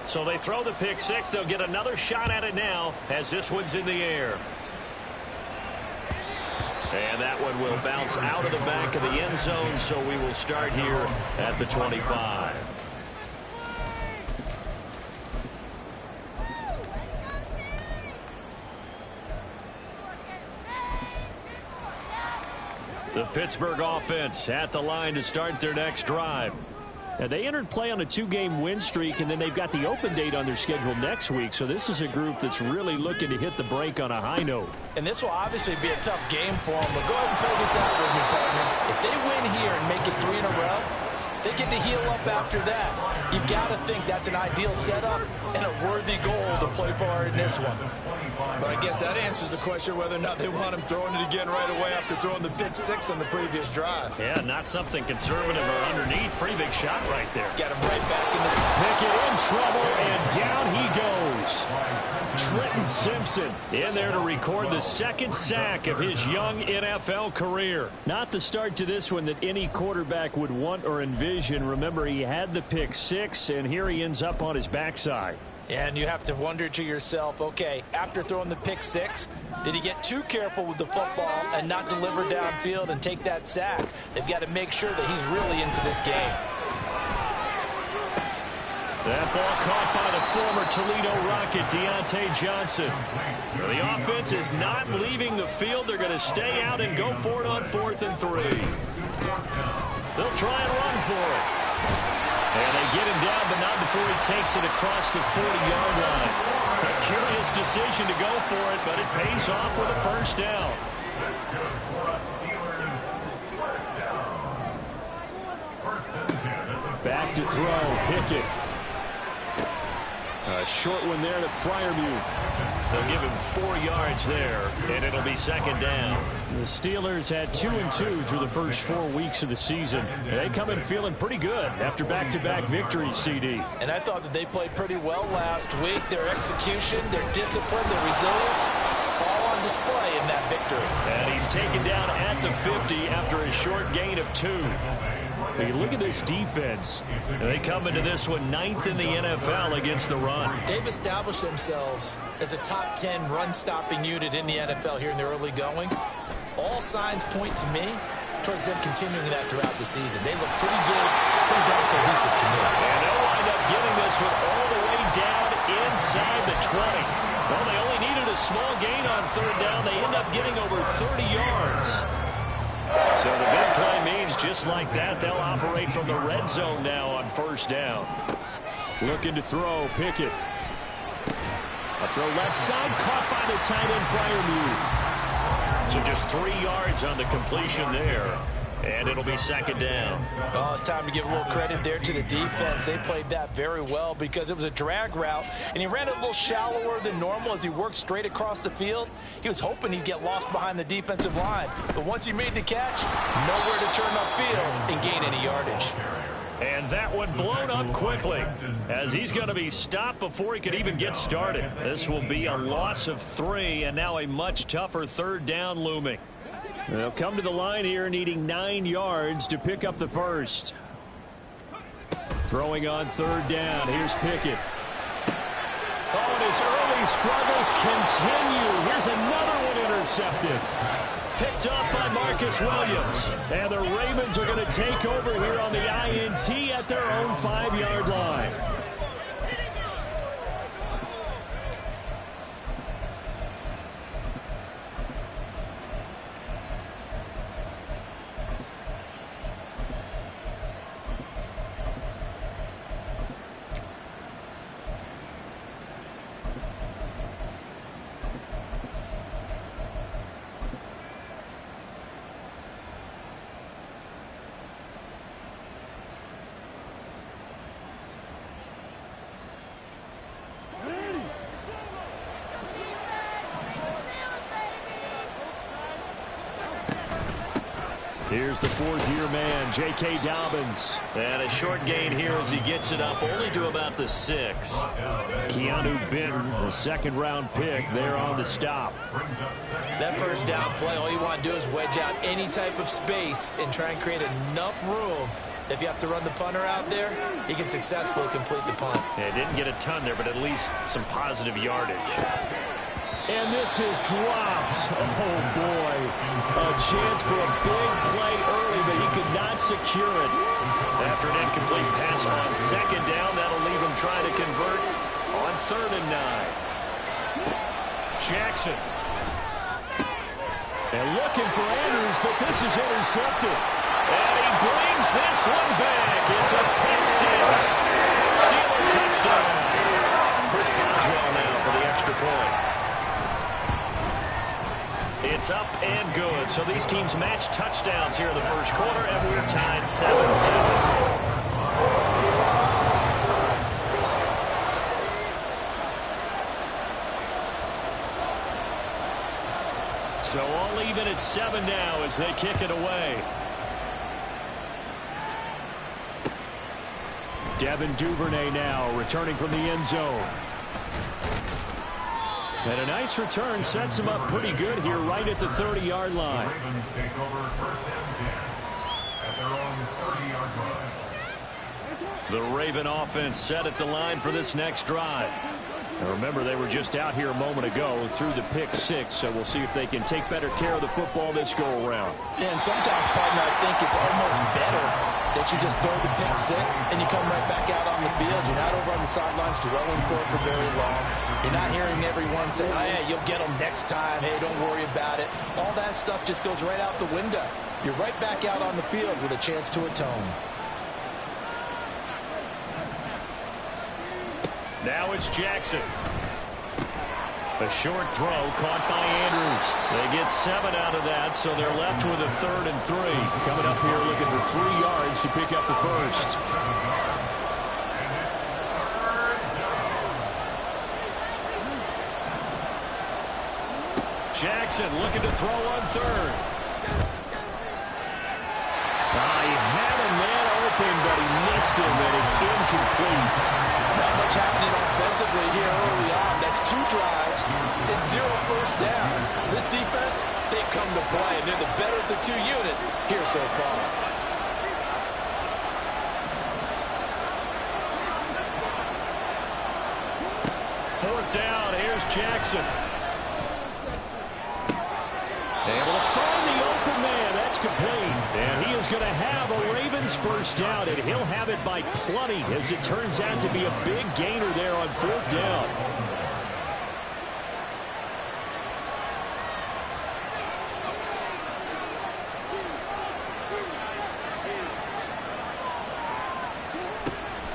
So they throw the pick six. They'll get another shot at it now as this one's in the air. And that one will bounce out of the back of the end zone, so we will start here at the 25. The Pittsburgh offense at the line to start their next drive. Now, they entered play on a 2-game win streak, and then they've got the open date on their schedule next week. So this is a group that's really looking to hit the break on a high note. And this will obviously be a tough game for them. But go ahead and play this out with me, partner. If they win here and make it 3 in a row, they get to heal up after that. You've got to think that's an ideal setup and a worthy goal to play for in this one. But I guess that answers the question whether or not they want him throwing it again right away after throwing the pick six on the previous drive. Yeah, not something conservative or underneath. Pretty big shot right there. Got him right back in the... Pickett in trouble, and down he goes. Trenton Simpson in there to record the second sack of his young NFL career. Not the start to this one that any quarterback would want or envision. Remember, he had the pick six, and here he ends up on his backside. And you have to wonder to yourself, okay, after throwing the pick six, did he get too careful with the football and not deliver downfield and take that sack? They've got to make sure that he's really into this game. That ball caught by the former Toledo Rocket, Deontay Johnson. The offense is not leaving the field. They're going to stay out and go for it on 4th and 3. They'll try and run for it. And they get him down, but not before he takes it across the 40-yard line. A curious decision to go for it, but it pays off with a first down. Back to throw, Pickett. A short one there to Freiermuth. They'll give him 4 yards there, and it'll be second down. The Steelers had 2-2 through the first 4 weeks of the season. They come in feeling pretty good after back-to-back victories, CD. And I thought that they played pretty well last week. Their execution, their discipline, their resilience, all on display in that victory. And he's taken down at the 50 after a short gain of 2. Hey, look at this defense. They come into this one 9th in the NFL against the run. They've established themselves as a top 10 run-stopping unit in the NFL here in the early going. All signs point to me towards them continuing that throughout the season. They look pretty good, pretty darn cohesive to me. And they'll wind up getting this one all the way down inside the 20. Well, they only needed a small gain on 3rd down. They end up getting over 30 yards. So the big play means just like that, they'll operate from the red zone now on 1st down. Looking to throw, Pickett. A throw left side, caught by the tight end, Freiermuth. So just 3 yards on the completion there. And it'll be second down. Well, it's time to give a little credit there to the defense. They played that very well because it was a drag route, and he ran it a little shallower than normal as he worked straight across the field. He was hoping he'd get lost behind the defensive line, but once he made the catch, nowhere to turn upfield and gain any yardage. And that one blown up quickly as he's going to be stopped before he could even get started. This will be a loss of 3, and now a much tougher 3rd down looming. They'll come to the line here needing 9 yards to pick up the first. Throwing on 3rd down. Here's Pickett. Oh, and his early struggles continue. Here's another one intercepted. Picked off by Marcus Williams. And the Ravens are going to take over here on the INT at their own 5-yard line. Here's the 4th-year man, J.K. Dobbins. And a short gain here as he gets it up only to about the 6. Keanu Benton, the 2nd-round pick, there on the stop. That 1st down play, all you want to do is wedge out any type of space and try and create enough room If you have to run the punter out there, he can successfully complete the punt. Yeah, didn't get a ton there, but at least some positive yardage. And this is dropped. Oh, boy. A chance for a big play early, but he could not secure it. After an incomplete pass on second down, that'll leave him trying to convert on 3rd and 9. Jackson. And looking for Andrews, but this is intercepted. And he brings this one back. It's a pick six. Steeler touchdown. Chris Boswell now for the extra point. It's up and good. So these teams match touchdowns here in the first quarter, and we're tied 7-7. So all even at 7 now as they kick it away. Devin Duvernay now returning from the end zone. And a nice return sets him up pretty good here right at the 30-yard line. Ravens take over 1st and 10 at their own 30-yard line. The Raven offense set at the line for this next drive. And remember, they were just out here a moment ago through the pick six, so we'll see if they can take better care of the football this go-around. And sometimes, partner, I think it's almost better that you just throw the pick six and you come right back out on the field. You're not over on the sidelines dwelling for it for very long. You're not hearing everyone say, oh, yeah, you'll get them next time. Hey, don't worry about it. All that stuff just goes right out the window. You're right back out on the field with a chance to atone. Now it's Jackson. A short throw caught by Andrews. They get 7 out of that, so they're left with a 3rd and 3. Coming up here looking for 3 yards to pick up the first. Jackson looking to throw on 3rd. He had a man open, but he missed him, and it's incomplete. Not much happening offensively here early on. That's 2 drives and 0 first downs. This defense, they come to play, and they're the better of the 2 units here so far. Fourth down, here's Jackson. Able to find the open man. That's complete. And he is going to have a Ravens first down, and he'll have it by plenty as it turns out to be a big gainer there on 4th down.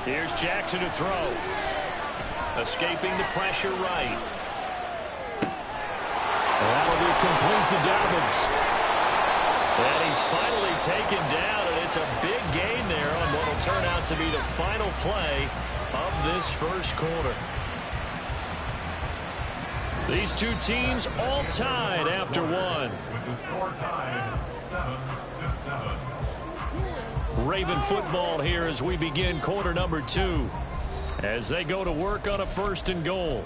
Here's Jackson to throw. Escaping the pressure right. That'll be complete to Dobbins. And he's finally taken down, and it's a big gain there on what will turn out to be the final play of this first quarter. These two teams all tied after one. With the score tied 7-7. Raven football here as we begin quarter number 2. As they go to work on a 1st and goal.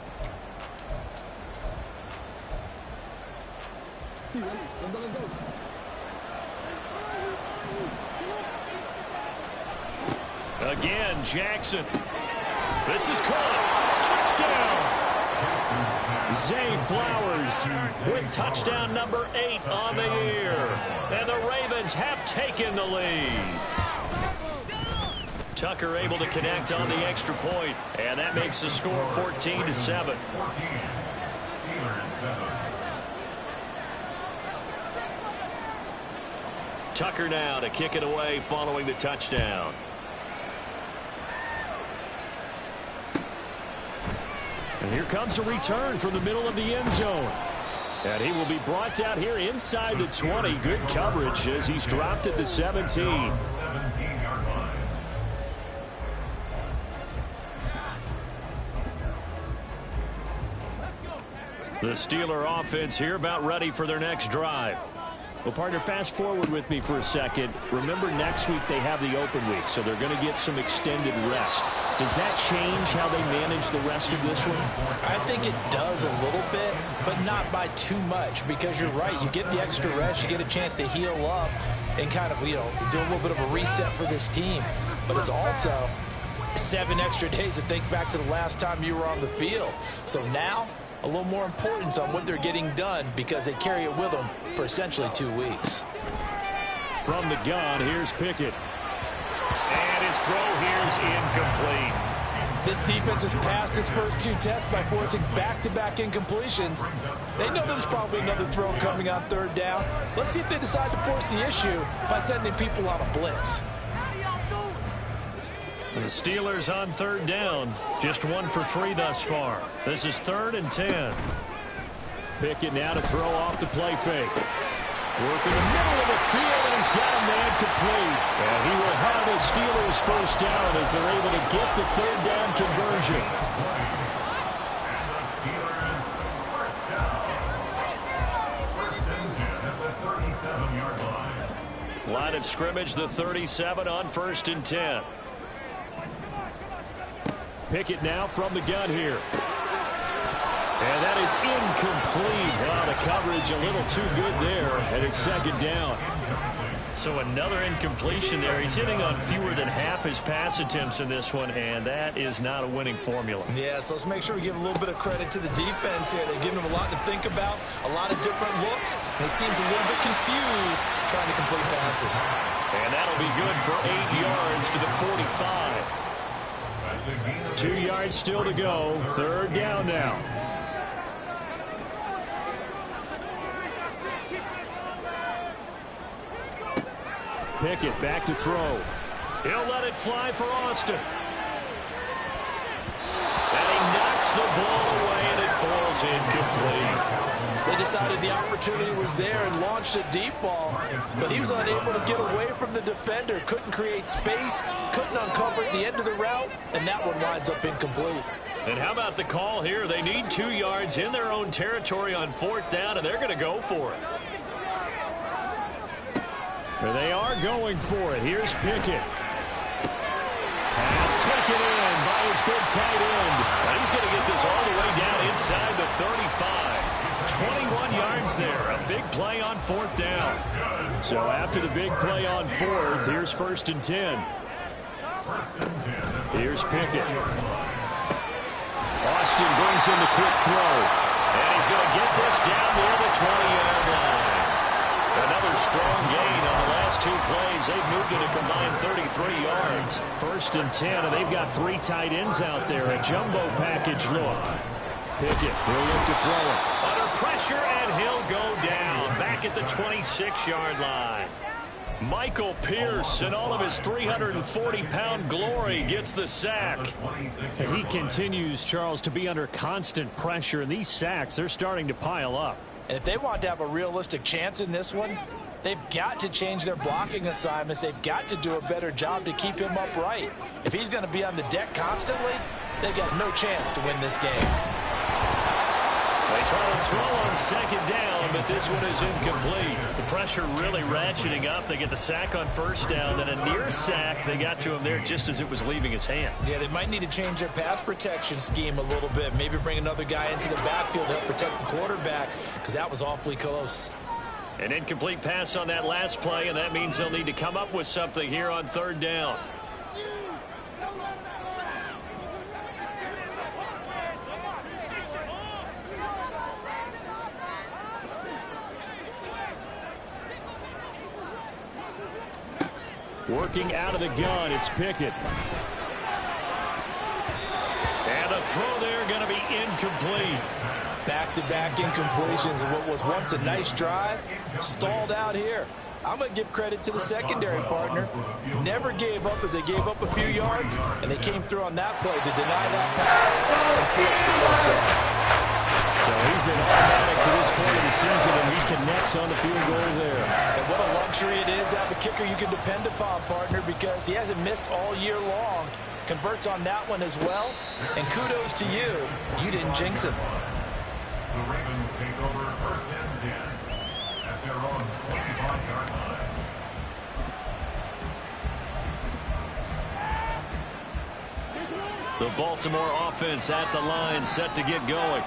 Again, Jackson. This is caught. Touchdown. Zay Flowers with touchdown number 8 on the year. And the Ravens have taken the lead. Tucker able to connect on the extra point, and that makes the score 14-7. 14. Steelers 7. Tucker now to kick it away following the touchdown. And here comes a return from the middle of the end zone. And he will be brought out here inside the 20. Good coverage as he's dropped at the 17. 17-yard line. The Steeler offense here about ready for their next drive. Well, partner, fast forward with me for a second. Remember, next week they have the open week, so they're going to get some extended rest. Does that change how they manage the rest of this one? I think it does a little bit, but not by too much, because you're right. You get the extra rest. You get a chance to heal up. and kind of, you know, do a little bit of a reset for this team. But it's also 7 extra days to think back to the last time you were on the field. So now, a little more importance on what they're getting done because they carry it with them for essentially 2 weeks. From the gun, here's Pickett. And his throw here's incomplete. This defense has passed its first 2 tests by forcing back-to-back incompletions. They know there's probably another throw coming on 3rd down. Let's see if they decide to force the issue by sending people on a blitz. The Steelers on 3rd down. Just 1 for 3 thus far. This is 3rd and 10. Pickett now to throw off the play fake. Work in the middle of the field, and he's got a man complete. And he will have the Steelers first down as they're able to get the 3rd down conversion. And the Steelers first down. First and 10 at the 37-yard line. Line of scrimmage, the 37 on 1st and 10. Pickett now from the gun here. And that is incomplete. Oh, the coverage a little too good there, and it's 2nd down. So another incompletion there. He's hitting on fewer than half his pass attempts in this one, and that is not a winning formula. Yeah, so let's make sure we give a little bit of credit to the defense here. They've given him a lot to think about, a lot of different looks, and he seems a little bit confused trying to complete passes. And that'll be good for 8 yards to the 45. 2 yards still to go. 3rd down now. Pickett back to throw. He'll let it fly for Austin. And he knocks the ball away, and it falls incomplete. They decided the opportunity was there and launched a deep ball, but he was unable to get away from the defender, couldn't create space, couldn't uncover at the end of the route, and that one winds up incomplete. And how about the call here? They need 2 yards in their own territory on 4th down, and they're going to go for it. They are going for it. Here's Pickett. Pass taken in by his big tight end. And he's going to get this all the way down inside the 35. 21 yards there. A big play on 4th down. So after the big play on 4th, here's 1st and 10. Here's Pickett. Austin brings in the quick throw. And he's going to get this down near the 20-yard line. Another strong gain on the last 2 plays. They've moved it a combined 33 yards. 1st and 10, and they've got 3 tight ends out there. A jumbo package look. Pickett, he'll look to throw it. Under pressure, and he'll go down. Back at the 26-yard line. Michael Pierce, in all of his 340-pound glory, gets the sack. He continues, Charles, to be under constant pressure, and these sacks, they're starting to pile up. And if they want to have a realistic chance in this one, they've got to change their blocking assignments. They've got to do a better job to keep him upright. If he's going to be on the deck constantly, they've got no chance to win this game. They try to throw on 2nd down, but this one is incomplete. The pressure really ratcheting up. They get the sack on 1st down, then a near sack. They got to him there just as it was leaving his hand. Yeah, they might need to change their pass protection scheme a little bit. Maybe bring another guy into the backfield to help protect the quarterback, because that was awfully close. An incomplete pass on that last play, and that means they'll need to come up with something here on 3rd down. Working out of the gun, it's Pickett. And the throw there going to be incomplete. Back-to-back incompletions of what was once a nice drive, stalled out here. I'm going to give credit to the secondary partner. Never gave up as they gave up a few yards, and they came through on that play to deny that pass and force the ball down. So he's been automatic to this point of the season, and he connects on the field goal there. And what a luxury it is to have a kicker you can depend upon, partner, because he hasn't missed all year long. Converts on that one as well, and kudos to you. You didn't jinx him. The Ravens take over 1st and 10 at their own 25-yard line. The Baltimore offense at the line, set to get going.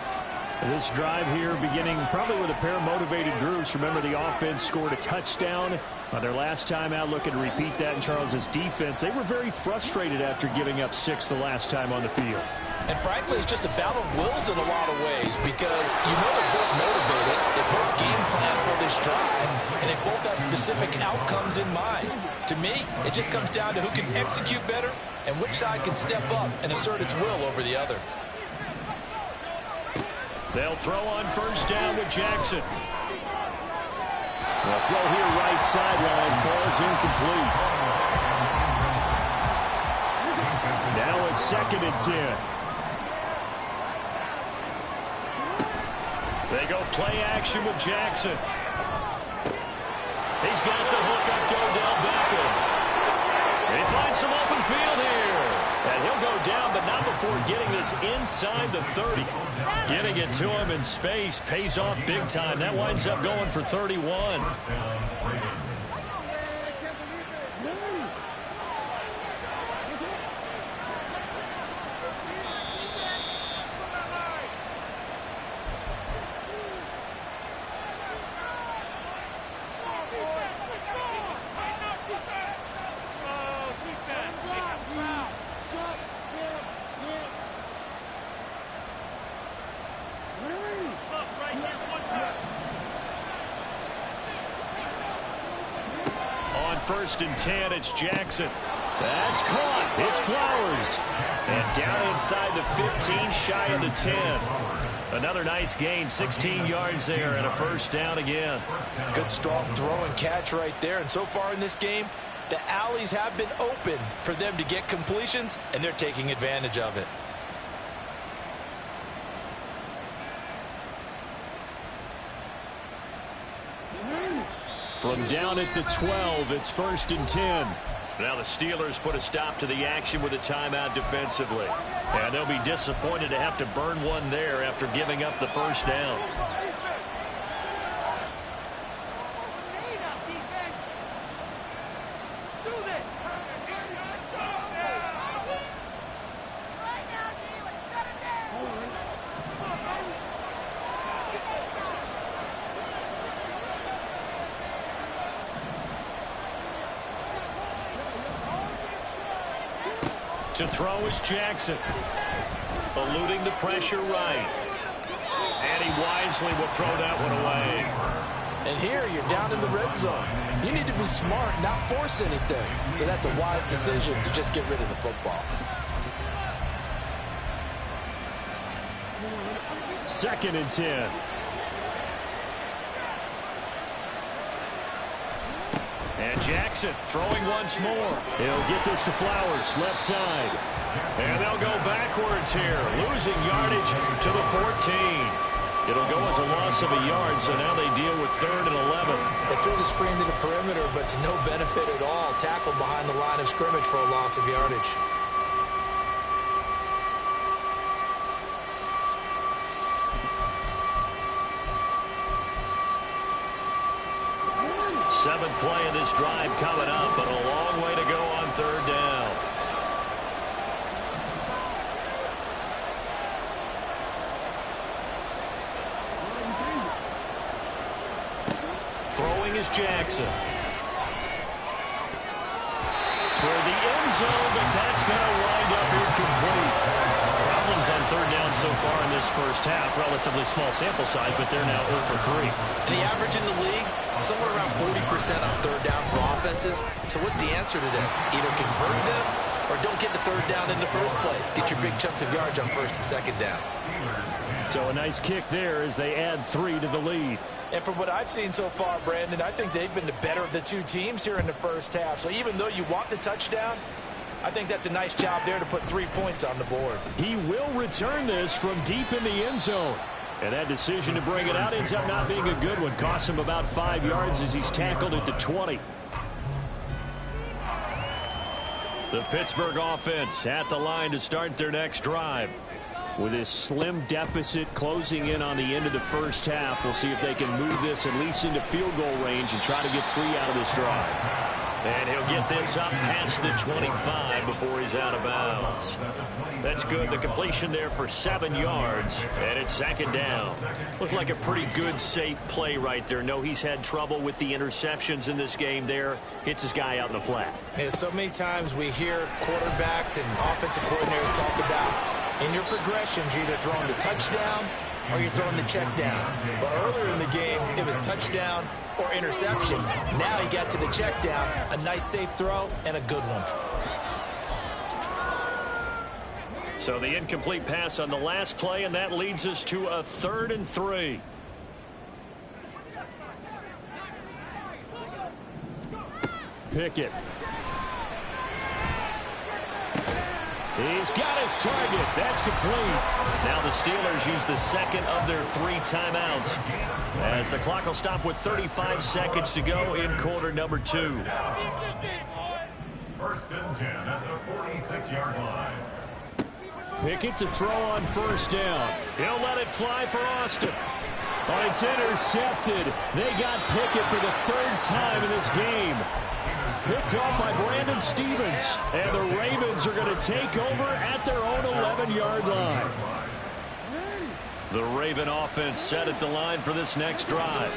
This drive here beginning probably with a pair of motivated groups. Remember, the offense scored a touchdown Their last time out, looking to repeat that in Charles's defense. They were very frustrated after giving up 6 the last time on the field. And frankly, it's just a battle of wills in a lot of ways because you know they're both motivated, they both game plan for this drive, and they both have specific outcomes in mind. To me, it just comes down to who can execute better and which side can step up and assert its will over the other. They'll throw on first down with Jackson. The throw here right sideline falls incomplete. Now a 2nd and 10. They go play action with Jackson. He's got the hook up to Odell Beckham. And he finds some open field here. And he'll go down, but not before getting this inside the 30. Getting it to him in space pays off big time. That winds up going for 31. First and 10, it's Jackson. That's caught. It's Flowers. And down inside the 15, shy of the 10. Another nice gain, 16 yards there, and a first down again. Good strong throw and catch right there. And so far in this game, the alleys have been open for them to get completions, and they're taking advantage of it. From down at the 12, it's first and 10. Now the Steelers put a stop to the action with a timeout defensively. And they'll be disappointed to have to burn one there after giving up the first down. To throw is Jackson. Eluding the pressure right. And he wisely will throw that one away. And here you're down in the red zone. You need to be smart, not force anything. So that's a wise decision to just get rid of the football. 2nd and 10. And Jackson throwing once more. He'll get this to Flowers, left side. And they'll go backwards here, losing yardage to the 14. It'll go as a loss of a yard, so now they deal with 3rd and 11. They threw the screen to the perimeter, but to no benefit at all. Tackled behind the line of scrimmage for a loss of yardage. Seventh play of this drive coming up, but a long way to go on 3rd down. Throwing is Jackson. Toward the end zone, but that's going to wind up incomplete. Problems on 3rd down so far in this first half. Relatively small sample size, but they're now 0 for 3. And the average in the league, somewhere around 40% on 3rd down for offenses. So what's the answer to this? Either convert them or don't get the 3rd down in the first place. Get your big chunks of yards on 1st and 2nd down. So a nice kick there as they add 3 to the lead. And from what I've seen so far, Brandon, I think they've been the better of the two teams here in the first half. So even though you want the touchdown, I think that's a nice job there to put 3 points on the board. He will return this from deep in the end zone. And that decision to bring it out ends up not being a good one. Costs him about 5 yards as he's tackled at the 20. The Pittsburgh offense at the line to start their next drive. With this slim deficit closing in on the end of the first half, we'll see if they can move this at least into field goal range and try to get 3 out of this drive. And he'll get this up past the 25 before he's out of bounds. That's good. The completion there for 7 yards, and it's 2nd down. Looked like a pretty good, safe play right there. No, he's had trouble with the interceptions in this game there. Hits his guy out in the flat. Yeah, so many times we hear quarterbacks and offensive coordinators talk about in your progressions, you're either throwing the touchdown or you're throwing the check down. But earlier in the game, it was touchdown or interception. Now he got to the check down, a nice safe throw, and a good one. So the incomplete pass on the last play, and that leads us to a 3rd and 3. Pickett. He's got his target. That's complete. Now the Steelers use the 2nd of their 3 timeouts, as the clock will stop with 35 seconds to go in quarter number 2. 1st and 10 at the 46-yard line. Pickett to throw on 1st down. He'll let it fly for Austin. But it's intercepted. They got Pickett for the 3rd time in this game. Picked off by Brandon Stevens. And the Ravens are going to take over at their own 11-yard line. The Raven offense set at the line for this next drive.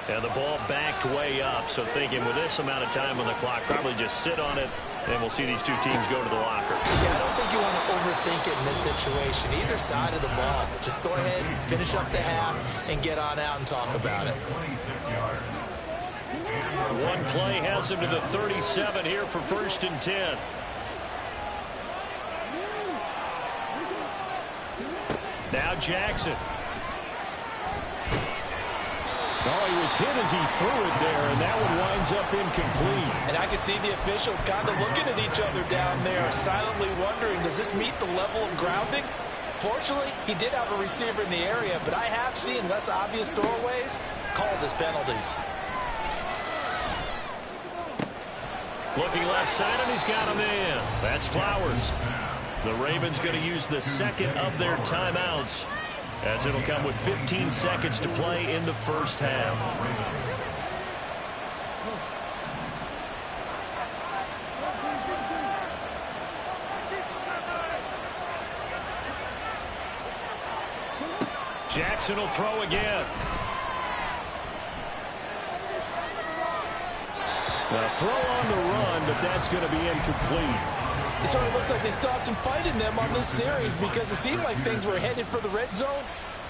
And the ball backed way up. So thinking with this amount of time on the clock, probably just sit on it, and we'll see these 2 teams go to the locker. Yeah, I don't think you want to overthink it in this situation. Either side of the ball. Just go ahead, finish up the half, and get on out and talk about it. 26 yards. One play has him to the 37 here for 1st and 10. Now Jackson. Oh, he was hit as he threw it there, and that one winds up incomplete. And I can see the officials kind of looking at each other down there, silently wondering, does this meet the level of grounding? Fortunately, he did have a receiver in the area, but I have seen less obvious throwaways called as penalties. Looking left side, and he's got him in. That's Flowers. The Ravens going to use the 2nd of their timeouts, as it'll come with 15 seconds to play in the 1st half. Jackson will throw again. A throw on the run, but that's going to be incomplete. It sort of looks like they still have some fight in them on this series, because it seemed like things were headed for the red zone.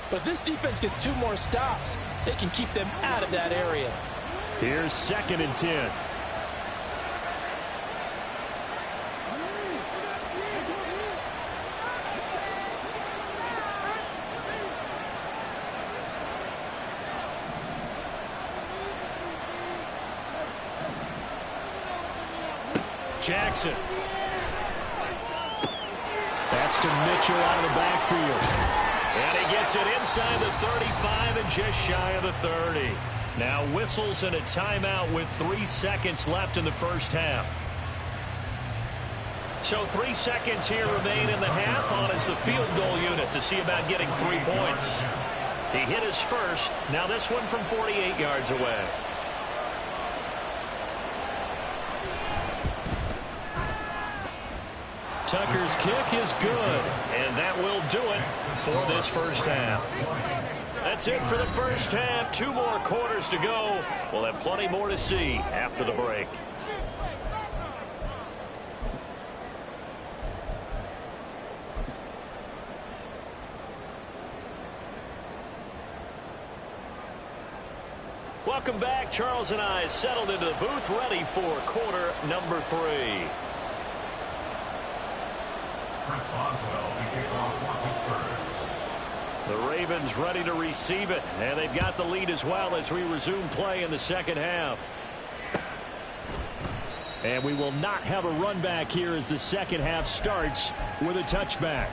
But this defense gets 2 more stops. They can keep them out of that area. Here's 2nd and 10. Jackson. That's to Mitchell out of the backfield. And he gets it inside the 35 and just shy of the 30. Now whistles and a timeout with 3 seconds left in the 1st half. So 3 seconds here remain in the half. On is the field goal unit to see about getting 3 points. He hit his first. Now this one from 48 yards away. Tucker's kick is good, and that will do it for this 1st half. That's it for the 1st half. 2 more quarters to go. We'll have plenty more to see after the break. Welcome back. Charles and I settled into the booth, ready for quarter number 3. Chris Boswell to kick off for Pittsburgh. The Ravens ready to receive it, and they've got the lead as well as we resume play in the 2nd half. And we will not have a run back here as the 2nd half starts with a touchback.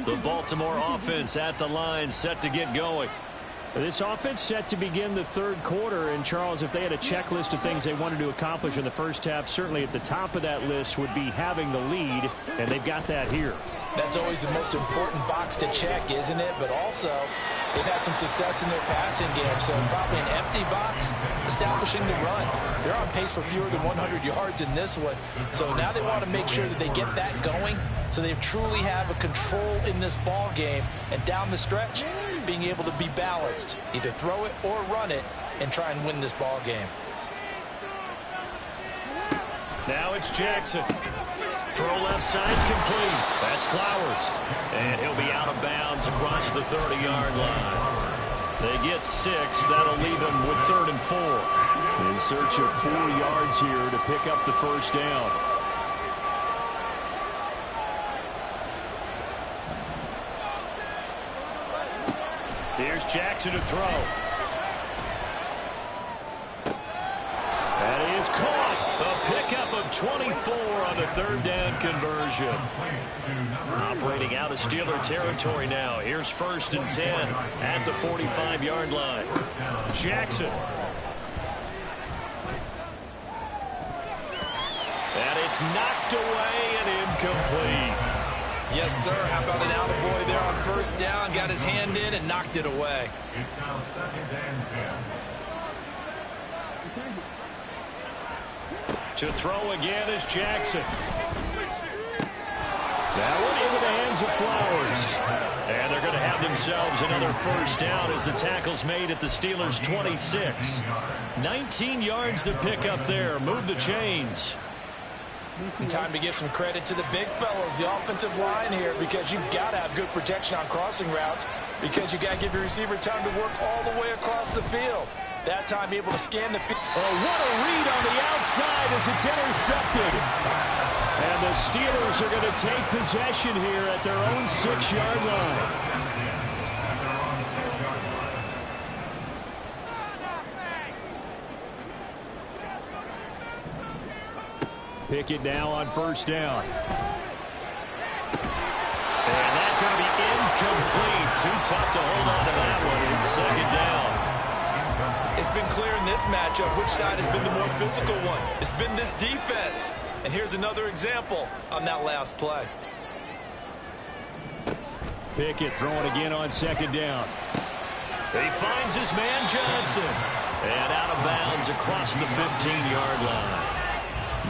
The Baltimore offense at the line, set to get going. This offense set to begin the third quarter. And, Charles, if they had a checklist of things they wanted to accomplish in the first half, certainly at the top of that list would be having the lead, and they've got that here. That's always the most important box to check, isn't it? But also, they've had some success in their passing game, so probably an empty box, establishing the run. They're on pace for fewer than 100 yards in this one, so now they want to make sure that they get that going so they truly have a control in this ball game, and down the stretch, being able to be balanced, either throw it or run it, and try and win this ball game. Now it's Jackson. Throw left side complete. That's Flowers. And he'll be out of bounds across the 30-yard line. They get 6. That'll leave them with 3rd and 4. In search of 4 yards here to pick up the first down. Here's Jackson to throw. That is caught. A pickup of 24 on the 3rd down conversion. Operating out of Steeler territory now. Here's 1st and 10 at the 45-yard line. Jackson. And it's knocked away and incomplete. Yes, sir. How about an attaboy there on 1st down? Got his hand in and knocked it away. It's now 2nd and 10. To throw again is Jackson. That one into the hands of Flowers. And they're going to have themselves another 1st down as the tackle's made at the Steelers' 26. 19 yards to pick up there. Move the chains. And time to give some credit to the big fellows, the offensive line here, because you've got to have good protection on crossing routes, because you got to give your receiver time to work all the way across the field. That time able to scan the field. Oh, what a read on the outside as it's intercepted. And the Steelers are going to take possession here at their own 6-yard line. Pickett now on 1st down. And that's going to be incomplete. Too tough to hold on to that one. It's 2nd down. It's been clear in this matchup which side has been the more physical one. It's been this defense. And here's another example on that last play. Pickett throwing again on 2nd down. He finds his man Johnson. And out of bounds across the 15-yard line.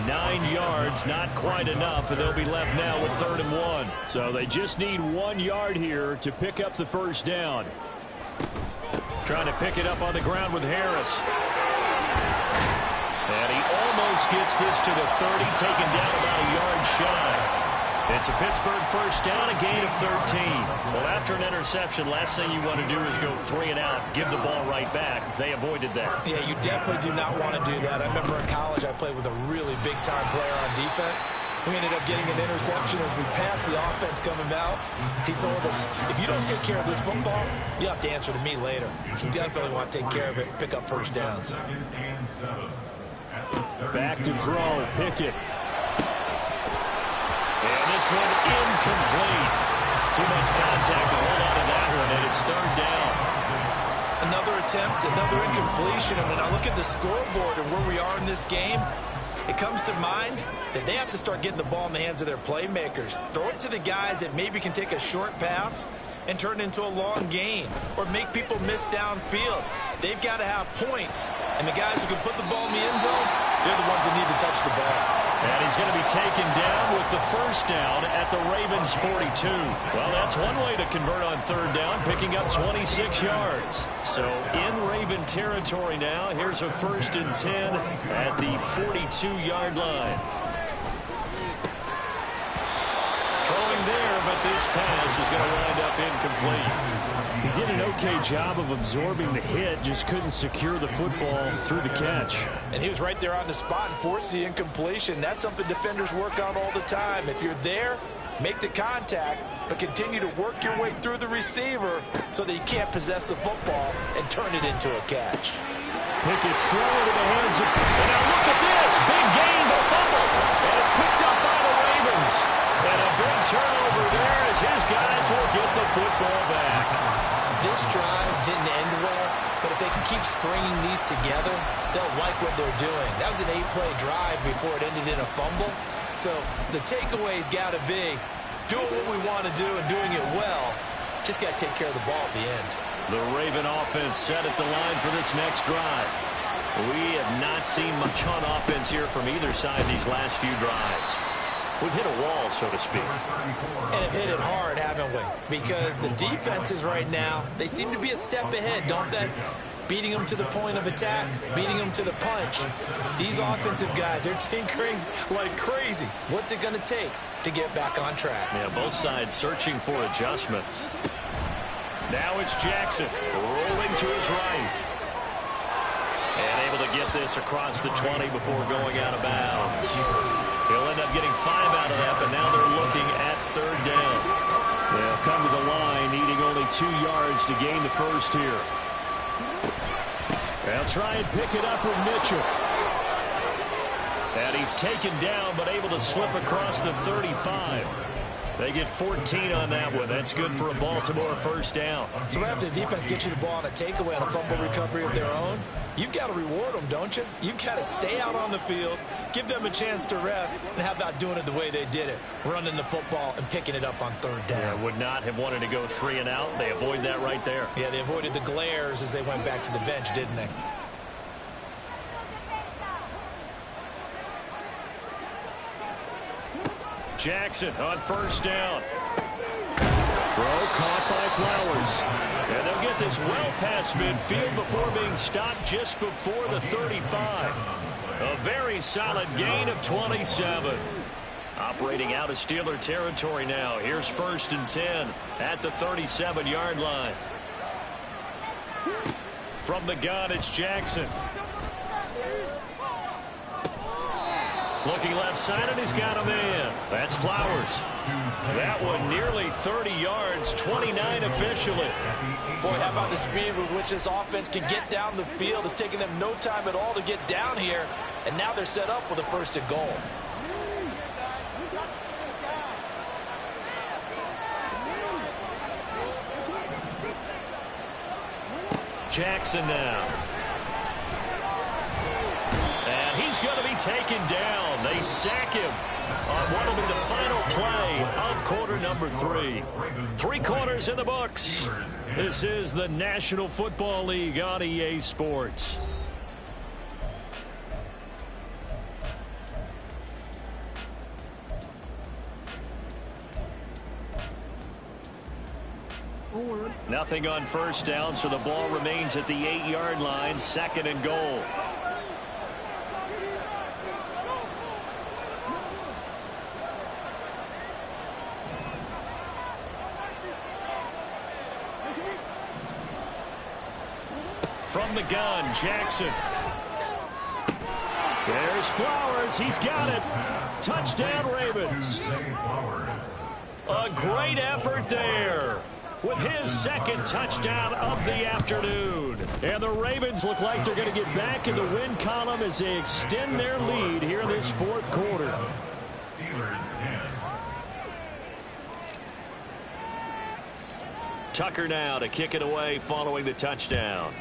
9 yards, not quite enough, and they'll be left now with 3rd and 1. So they just need 1 yard here to pick up the 1st down. Trying to pick it up on the ground with Harris. And he almost gets this to the 30, taken down about a yard shy. It's a Pittsburgh 1st down, a gain of 13. Well, after an interception, last thing you want to do is go 3 and out, give the ball right back. They avoided that. Yeah, you definitely do not want to do that. I remember in college I played with a really big-time player on defense. We ended up getting an interception as we passed the offense coming out. He told him, if you don't take care of this football, you have to answer to me later. You definitely want to take care of it, pick up 1st downs. Back to throw, Pickett. And this one incomplete. Too much contact to hold on to that one, and it's 3rd down. Another attempt, another incompletion. And when I look at the scoreboard and where we are in this game, it comes to mind that they have to start getting the ball in the hands of their playmakers. Throw it to the guys that maybe can take a short pass and turn it into a long gain or make people miss downfield. They've got to have points. And the guys who can put the ball in the end zone, they're the ones that need to touch the ball. And he's going to be taken down with the 1st down at the Ravens' 42. Well, that's one way to convert on 3rd down, picking up 26 yards. So in Raven territory now, here's a 1st and 10 at the 42-yard line. Throwing there, but this pass is going to wind up incomplete. He did an okay job of absorbing the hit, just couldn't secure the football through the catch. And he was right there on the spot and forced the incompletion. That's something defenders work on all the time. If you're there, make the contact, but continue to work your way through the receiver so that you can't possess the football and turn it into a catch. Pickett's throwing in the hands of... And now look at this! Big gain, but fumble. And it's picked up by the Ravens. And a big turnover there as his guys will get the football back. This drive didn't end well can keep stringing these together, they'll like what they're doing. That was an 8-play drive before it ended in a fumble. So the takeaway's got to be doing what we want to do and doing it well. Just got to take care of the ball at the end. The Raven offense set at the line for this next drive. We have not seen much on offense here from either side these last few drives. We've hit a wall, so to speak. And have hit it hard, haven't we? Because the defenses right now, they seem to be a step ahead, don't they? Beating them to the point of attack, beating them to the punch. These offensive guys, they're tinkering like crazy. What's it going to take to get back on track? Yeah, both sides searching for adjustments. Now it's Jackson rolling to his right. And able to get this across the 20 before going out of bounds. He'll end up getting 5 out of that, but now they're looking at third down. They'll come to the line, needing only 2 yards to gain the first here. They'll try and pick it up with Mitchell. And he's taken down, but able to slip across the 35. They get 14 on that one. That's good for a Baltimore first down. So after the defense gets you the ball on a takeaway on a fumble recovery of their own, you've got to reward them, don't you? You've got to stay out on the field, give them a chance to rest, and how about doing it the way they did it, running the football and picking it up on third down. Yeah, would not have wanted to go 3 and out. They avoid that right there. Yeah, they avoided the glares as they went back to the bench, didn't they? Jackson on first down. Throw caught by Flowers. And they'll get this well past midfield before being stopped just before the 35. A very solid gain of 27. Operating out of Steeler territory now. Here's 1st and 10 at the 37-yard line. From the gun, it's Jackson. Looking left side, and he's got a man. That's Flowers. That one nearly 30 yards, 29 officially. Boy, how about the speed with which this offense can get down the field? It's taken them no time at all to get down here, and now they're set up with a 1st and goal. Jackson now. And he's going to be taken down. They sack him on what will be the final play of quarter number 3. 3 quarters in the books. This is the National Football League on EA Sports. Nothing on first down, so the ball remains at the 8-yard line, 2nd and goal. From the gun, Jackson. There's Flowers. He's got it. Touchdown, Ravens. A great effort there with his 2nd touchdown of the afternoon. And the Ravens look like they're going to get back in the win column as they extend their lead here in this 4th quarter. Steelers 10. Tucker now to kick it away following the touchdown.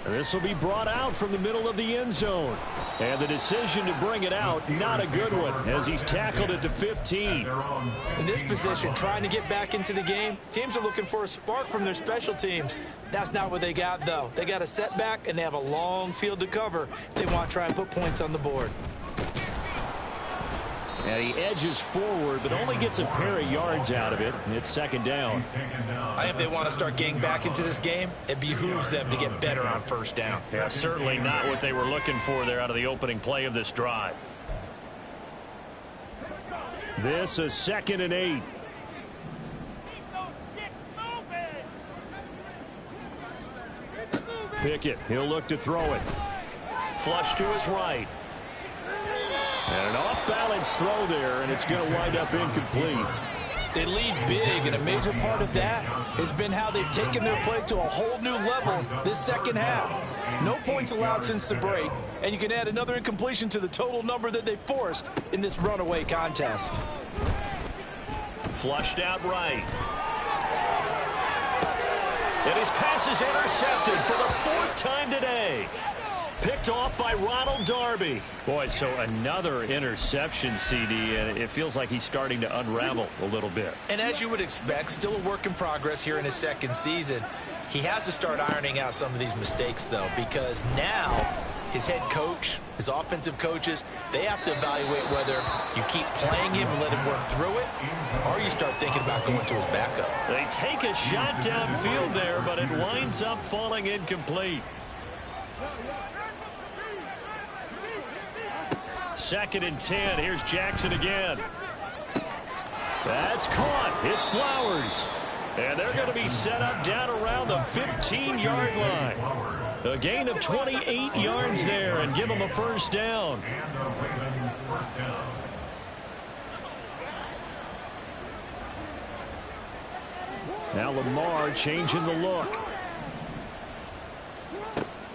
This will be brought out from the middle of the end zone. And the decision to bring it out, not a good one, as he's tackled at the 15. In this position, trying to get back into the game, teams are looking for a spark from their special teams. That's not what they got, though. They got a setback, and they have a long field to cover if they want to try and put points on the board. And he edges forward, but only gets a pair of yards out of it. It's 2nd down. I think if they want to start getting back into this game, it behooves them to get better on first down. Yeah, certainly not what they were looking for there out of the opening play of this drive. This is 2nd and 8. Pickett, he'll look to throw it. Flush to his right. And an off-balance throw there, and it's going to wind up incomplete. They lead big, and a major part of that has been how they've taken their play to a whole new level this 2nd half. No points allowed since the break, and you can add another incompletion to the total number that they forced in this runaway contest. Flushed out right. And his pass is intercepted for the 4th time today. Picked off by Ronald Darby. Boy, so another interception, CD, and it feels like he's starting to unravel a little bit. And as you would expect, still a work in progress here in his 2nd season. He has to start ironing out some of these mistakes, though, because now his head coach, his offensive coaches, they have to evaluate whether you keep playing him and let him work through it, or you start thinking about going to his backup. They take a shot downfield there, but it winds up falling incomplete. 2nd and 10. Here's Jackson again. That's caught. It's Flowers. And they're going to be set up down around the 15-yard line. A gain of 28 yards there and give them a 1st down. And the Ravens first down. Now Lamar changing the look.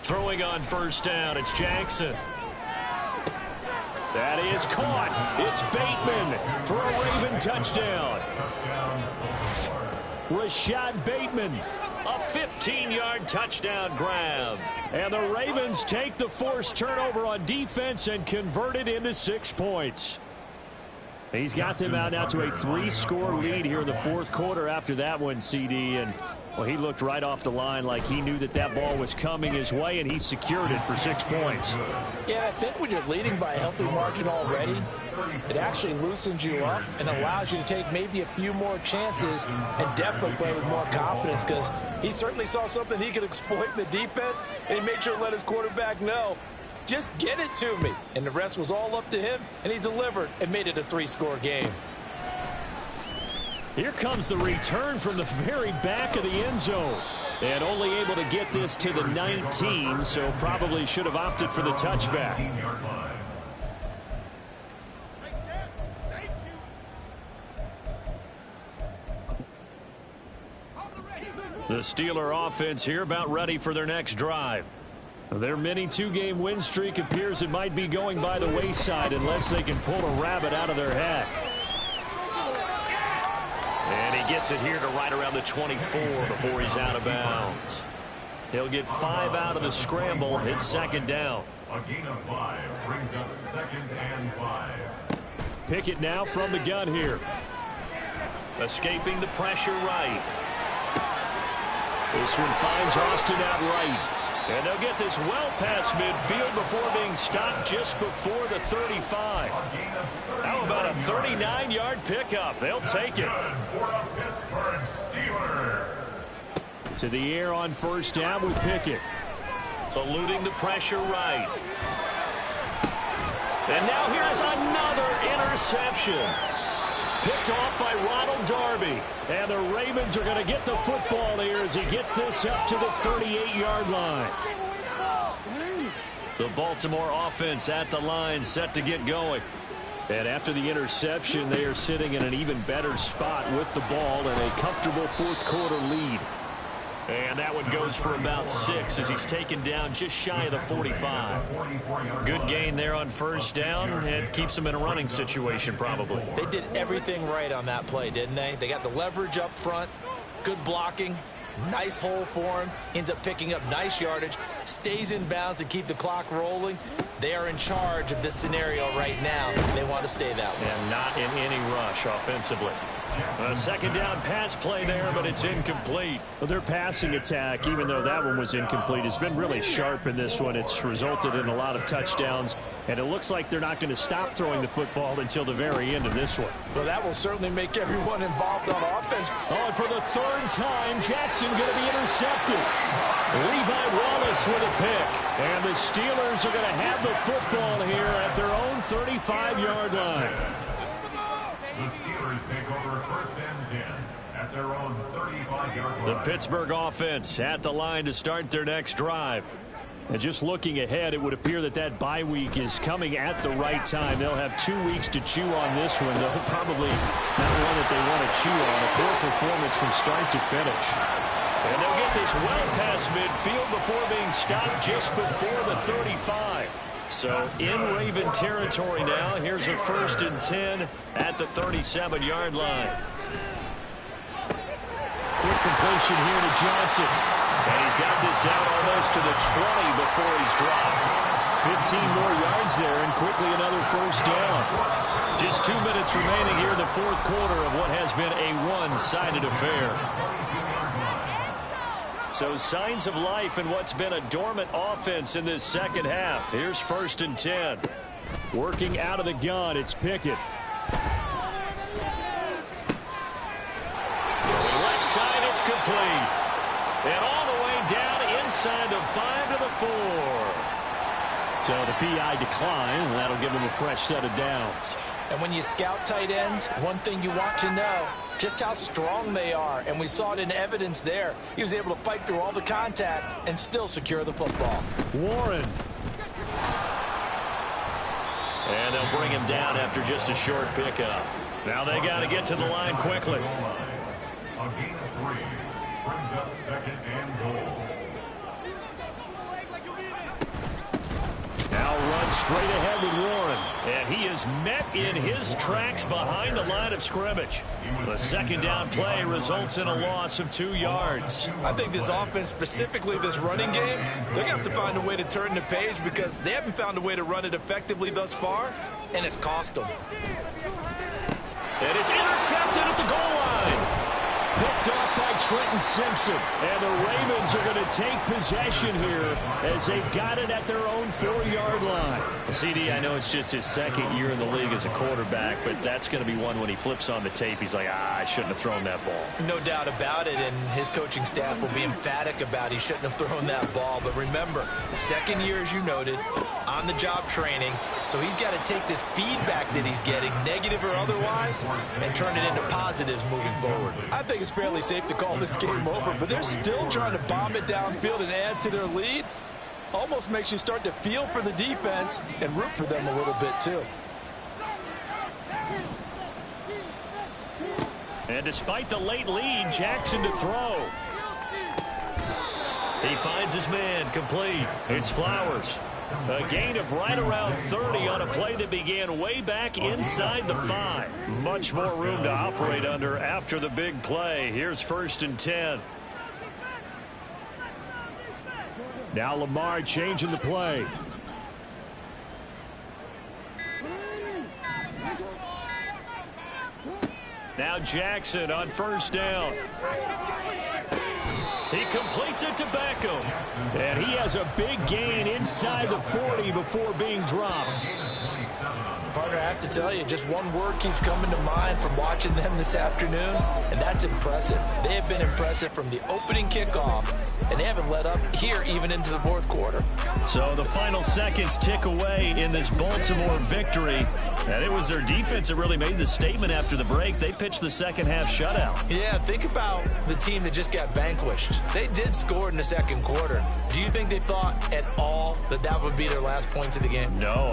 Throwing on 1st down. It's Jackson. That is caught. It's Bateman for a Raven touchdown. Rashad Bateman, a 15-yard touchdown grab. And the Ravens take the forced turnover on defense and convert it into 6 points. He's got them out now to a 3-score lead here in the 4th quarter after that one, CD. And, well, he looked right off the line like he knew that that ball was coming his way, and he secured it for 6 points. Yeah, I think when you're leading by a healthy margin already, it actually loosens you up and allows you to take maybe a few more chances and definitely play with more confidence, because he certainly saw something he could exploit in the defense, and he made sure to let his quarterback know, just get it to me. And the rest was all up to him, and he delivered and made it a 3-score game. Here comes the return from the very back of the end zone. And only able to get this to the 19, so probably should have opted for the touchback. The Steeler offense here about ready for their next drive. Their mini 2-game win streak appears it might be going by the wayside unless they can pull a rabbit out of their hat. And he gets it here to right around the 24 before he's out of bounds. He'll get 5 out of the scramble. It's 2nd down. A gain of 5 brings up 2nd and 5. Pickett now from the gun here. Escaping the pressure right. This one finds Austin out right. And they'll get this well past midfield before being stopped just before the 35. How about a 39-yard pickup? They'll take it. To the air on 1st down with Pickett. Eluding the pressure right. And now here's another interception. Picked off by Ronald Darby. And the Ravens are going to get the football here as he gets this up to the 38-yard line. The Baltimore offense at the line set to get going. And after the interception, they are sitting in an even better spot with the ball and a comfortable 4th quarter lead. And that one goes for about 6 as he's taken down just shy of the 45. Good gain there on 1st down, and keeps him in a running situation probably. They did everything right on that play, didn't they? They got the leverage up front, good blocking, nice hole for him, ends up picking up nice yardage, stays in bounds to keep the clock rolling. They are in charge of this scenario right now. They want to stay that way. And not in any rush offensively. A 2nd down pass play there, but it's incomplete. Well, their passing attack, even though that one was incomplete, has been really sharp in this one. It's resulted in a lot of touchdowns, and it looks like they're not going to stop throwing the football until the very end of this one. Well, that will certainly make everyone involved on offense. Oh, and for the 3rd time, Jackson going to be intercepted. Levi Wallace with a pick. And the Steelers are going to have the football here at their own 35-yard line. The Steelers take over 1st and 10 at their own 35-yard line. The Pittsburgh offense at the line to start their next drive. And just looking ahead, it would appear that that bye week is coming at the right time. They'll have 2 weeks to chew on this one. They'll probably not one that they want to chew on. A poor performance from start to finish. And they'll get this well past midfield before being stopped just before the 35. So in Raven territory now. Here's a 1st and 10 at the 37-yard line. Quick completion here to Johnson. And he's got this down almost to the 20 before he's dropped. 15 more yards there, and quickly another first down. Just 2 minutes remaining here in the fourth quarter of what has been a one-sided affair. So signs of life in what's been a dormant offense in this second half. Here's 1st and 10. Working out of the gun, it's Pickett. Left side, it's complete. And all the way down inside the 5 to the 4. So the PI decline, and that'll give them a fresh set of downs. And when you scout tight ends, one thing you want to know, just how strong they are. And we saw it in evidence there. He was able to fight through all the contact and still secure the football. Warren. And they'll bring him down after just a short pickup. Now they got to get to the line quickly. A gain of 3 brings up 2nd and goal. Now run straight ahead with Warren. And he is met in his tracks behind the line of scrimmage. The second down play results in a loss of 2 yards. I think this offense, specifically this running game, they're going to have to find a way to turn the page because they haven't found a way to run it effectively thus far, and it's cost them. And it's intercepted at the goal line. Picked off by Trenton Simpson. And the Ravens are going to take possession here as they've got it at their own 4-yard line. CD, I know it's just his second year in the league as a quarterback, but that's going to be one when he flips on the tape. He's like, I shouldn't have thrown that ball. No doubt about it, and his coaching staff will be emphatic about he shouldn't have thrown that ball. But remember, second year, as you noted, on-the-job training, so he's got to take this feedback that he's getting, negative or otherwise, and turn it into positives moving forward. I think it's fairly safe to call this game over, but they're still trying to bomb it downfield and add to their lead. Almost makes you start to feel for the defense and root for them a little bit too. And despite the late lead, Jackson to throw. He finds his man, complete. It's Flowers. A gain of right around 30 on a play that began way back inside the 5. Much more room to operate under after the big play. Here's 1st and 10. Now Lamar changing the play. Now Jackson on 1st down. He completes it to Beckham. And he has a big gain inside the 40 before being dropped. Partner, I have to tell you, just one word keeps coming to mind from watching them this afternoon, and that's impressive. They have been impressive from the opening kickoff, and they haven't let up here even into the fourth quarter. So the final seconds tick away in this Baltimore victory. And it was their defense that really made the statement after the break. They pitched the second half shutout. Yeah, think about the team that just got vanquished. They did score in the second quarter. Do you think they thought at all that that would be their last points of the game? No,